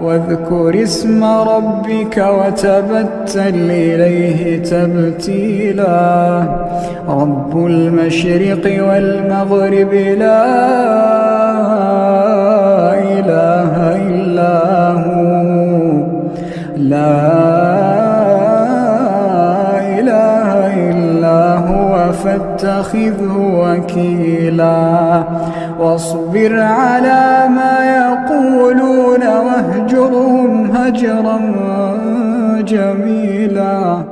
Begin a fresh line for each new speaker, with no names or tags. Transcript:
واذكر اسم ربك وتبتل إليه تبتيلا رب المشرق والمغرب لا إله إلا هو فاتخذه وكيلا واصبر على ما يقولون واهجرهم هجرا جميلا.